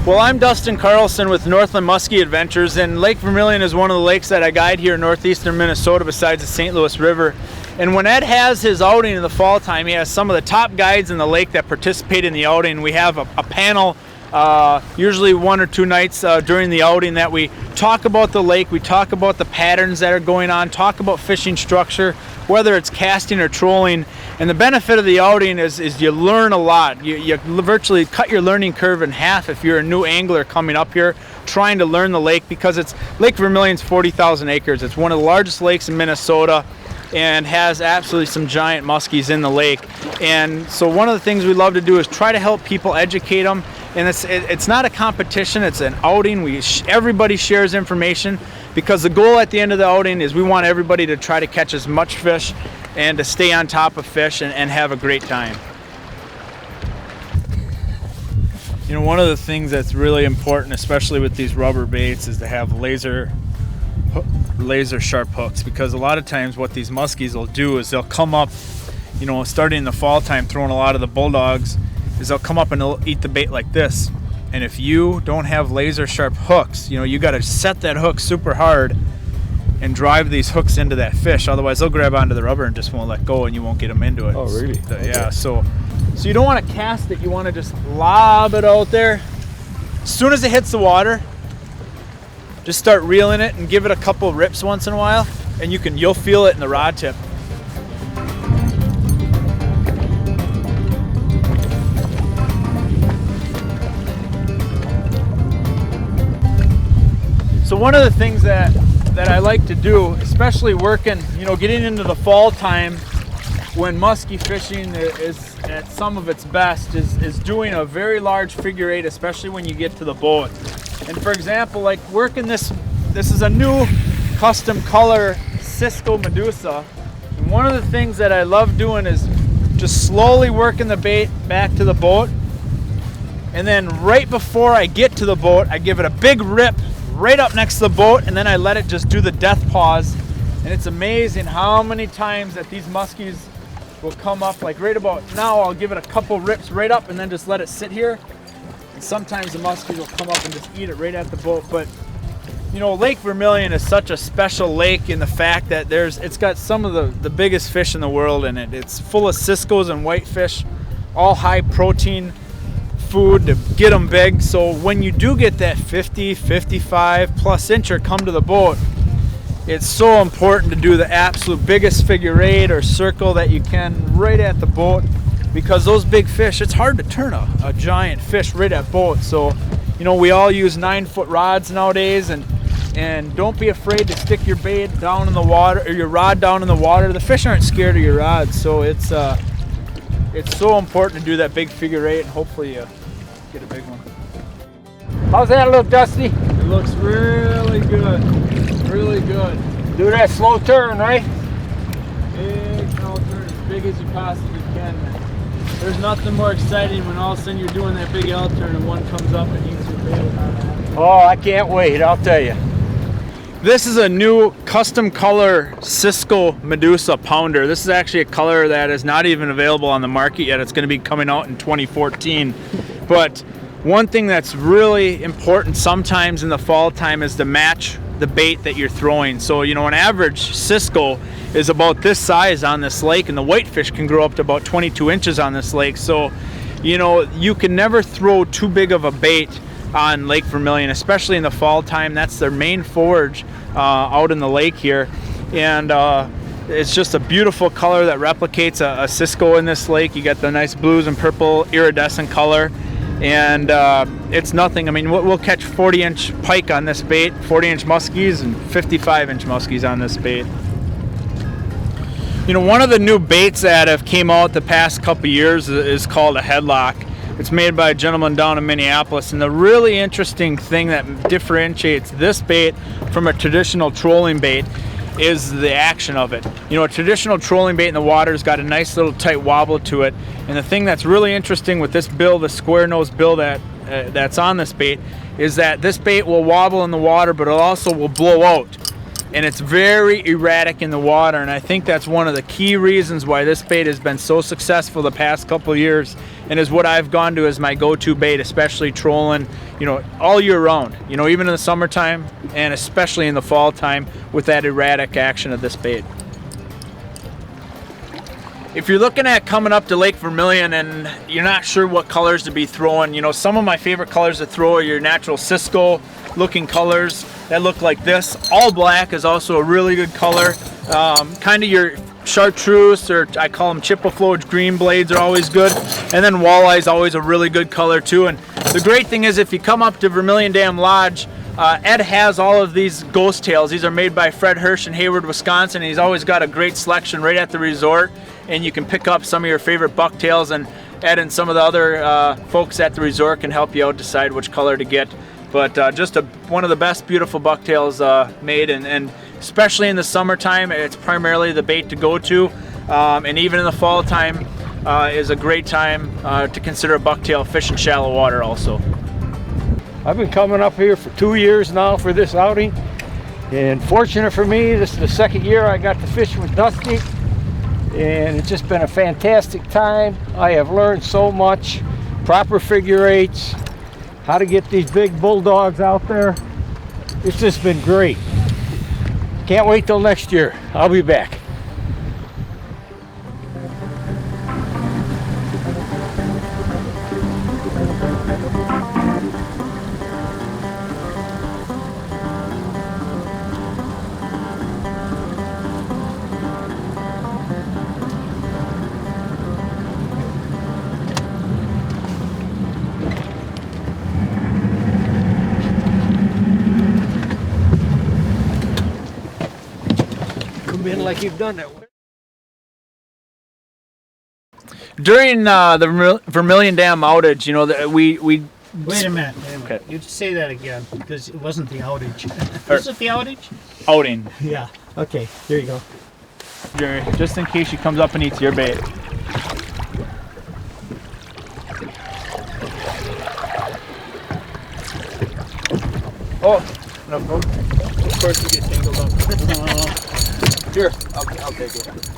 Well, I'm Dusty Carlson with Northland Muskie Adventures, and Lake Vermilion is one of the lakes that I guide here in northeastern Minnesota besides the St. Louis River. And when Ed has his outing in the fall time, he has some of the top guides in the lake that participate in the outing. We have a panel, usually 1 or 2 nights during the outing, that we talk about the lake, we talk about the patterns that are going on, talk about fishing structure, whether it's casting or trolling. And the benefit of the outing is you learn a lot. You virtually cut your learning curve in half if you're a new angler coming up here trying to learn the lake, because Lake Vermilion's 40,000 acres. It's one of the largest lakes in Minnesota and has absolutely some giant muskies in the lake. And so one of the things we love to do is try to help people, educate them. And it's not a competition, it's an outing. Everybody shares information, because the goal at the end of the outing is we want everybody to try to catch as much fish and to stay on top of fish and have a great time. You know, one of the things that's really important, especially with these rubber baits, is to have laser sharp hooks, because a lot of times what these muskies will do is they'll come up, you know, starting in the fall time, throwing a lot of the bulldogs, is they'll come up and they'll eat the bait like this. And if you don't have laser sharp hooks, you know, you got to set that hook super hard and drive these hooks into that fish. Otherwise they'll grab onto the rubber and just won't let go, and you won't get them into it. Oh, really? Okay. Yeah, so you don't want to cast it, you want to just lob it out there. As soon as it hits the water, just start reeling it and give it a couple rips once in a while, and you'll feel it in the rod tip. So one of the things that I like to do, especially working, you know, getting into the fall time when muskie fishing is at some of its best, is doing a very large figure eight, especially when you get to the boat. And for example, like working this is a new custom color Cisco Medusa. And one of the things that I love doing is just slowly working the bait back to the boat. And then right before I get to the boat, I give it a big rip right up next to the boat, and then I let it just do the death pause. And it's amazing how many times that these muskies will come up. Like right about now, I'll give it a couple rips right up and then just let it sit here. And sometimes the muskies will come up and just eat it right at the boat. But you know, Lake Vermilion is such a special lake in the fact that it's got some of the biggest fish in the world in it. It's full of ciscos and whitefish, all high protein food to get them big. So when you do get that 50, 55 plus incher come to the boat, it's so important to do the absolute biggest figure eight or circle that you can right at the boat, because those big fish, it's hard to turn a giant fish right at boat. So, you know, we all use 9-foot rods nowadays, and don't be afraid to stick your bait down in the water, or your rod down in the water. The fish aren't scared of your rod, so it's so important to do that big figure eight, and hopefully you get a big one. How's that look, Dusty? It looks really good, really good. Do that slow turn, right? Big slow turn, as big as you possibly can. There's nothing more exciting when all of a sudden you're doing that big L turn and one comes up and eats your bait. Oh, I can't wait, I'll tell you. This is a new custom color Cisco Medusa pounder. This is actually a color that is not even available on the market yet. It's going to be coming out in 2014. But one thing that's really important sometimes in the fall time is to match the bait that you're throwing. So, you know, an average Cisco is about this size on this lake, and the whitefish can grow up to about 22 inches on this lake. So, you know, you can never throw too big of a bait on Lake Vermilion, especially in the fall time. That's their main forage out in the lake here. And it's just a beautiful color that replicates a Cisco in this lake. You got the nice blues and purple iridescent color. And it's nothing. I mean, we'll catch 40-inch pike on this bait, 40-inch muskies, and 55-inch muskies on this bait. You know, one of the new baits that have came out the past couple years is called a headlock. It's made by a gentleman down in Minneapolis, and the really interesting thing that differentiates this bait from a traditional trolling bait is the action of it. You know, a traditional trolling bait in the water's got a nice little tight wobble to it, and the thing that's really interesting with this bill, the square nose bill that's on this bait, is that this bait will wobble in the water, but it also will blow out. And it's very erratic in the water, and I think that's one of the key reasons why this bait has been so successful the past couple of years and is what I've gone to as my go-to bait, especially trolling, you know, all year round, you know, even in the summertime and especially in the fall time with that erratic action of this bait. If you're looking at coming up to Lake Vermilion and you're not sure what colors to be throwing, you know, some of my favorite colors to throw are your natural Cisco looking colors that look like this. All black is also a really good color. Kind of your chartreuse, or I call them Chippewa green blades, are always good. And then walleye is always a really good color too. And the great thing is, if you come up to Vermilion Dam Lodge, Ed has all of these ghost tails. These are made by Fred Hirsch in Hayward, Wisconsin. And he's always got a great selection right at the resort, and you can pick up some of your favorite bucktails, and Ed and some of the other folks at the resort can help you out decide which color to get. But just one of the best beautiful bucktails made, and especially in the summertime, it's primarily the bait to go to, and even in the fall time is a great time to consider a bucktail fish in shallow water also. I've been coming up here for 2 years now for this outing, and fortunate for me, this is the second year I got to fish with Dusty, and it's just been a fantastic time. I have learned so much, proper figure eights, how to get these big bulldogs out there. It's just been great. Can't wait till next year. I'll be back. In like you've done that. During the Vermilion Dam outage, you know, we Wait a minute. Okay. You say that again, because it wasn't the outage. Was it the outage? outing, Yeah. Okay, there you go. Jerry, just in case she comes up and eats your bait. Oh, no, of course we get tangled up. Here, I'll take it.